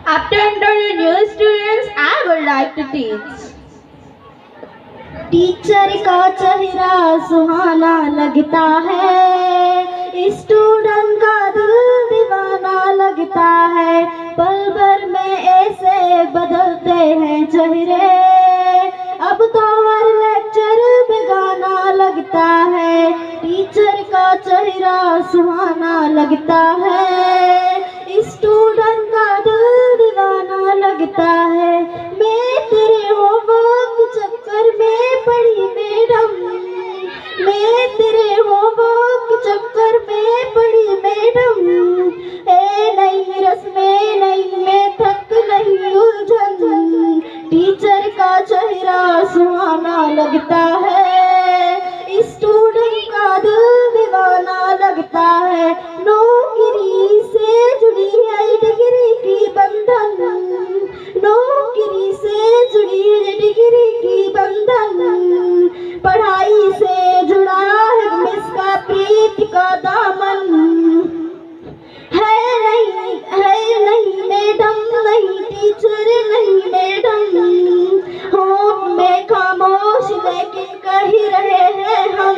After introducing new students, I would like to teach. Teacher का चेहरा सुहाना लगता है, स्टूडेंट का दिल दीवाना लगता है। पल भर में ऐसे बदलते हैं चेहरे, अब तो हर लेक्चर बेगाना लगता है। टीचर का चेहरा सुहाना लगता है, स्टूडेंट का दिल दीवाना लगता है। मैं तेरे होमवर्क चक्कर में पड़ी मैडम, मैं तेरे होमवर्क चक्कर में पड़ी मैडम। ए नहीं रस्में नहीं, मैं थक नहीं उलझन। टीचर का चेहरा सुहाना लगता है, स्टूडेंट का दिल दीवाना लगता है। नौकरी से जुड़ी है डिग्री की बंधन, नौकरी से जुड़ी है डिग्री की बंधन। पढ़ाई से जुड़ा है इसका प्रीति का दामन। है नहीं मैडम, नहीं टीचर नहीं मैडम। हो मैं खामोश लेकिन कह ही रहे हैं हम।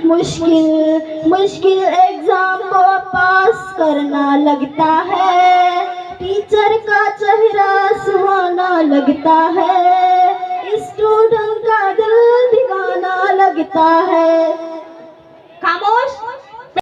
मुश्किल एग्जाम को पास करना लगता है, टीचर का चेहरा सुहाना लगता है, स्टूडेंट का दिल दीवाना लगता है। खामोश।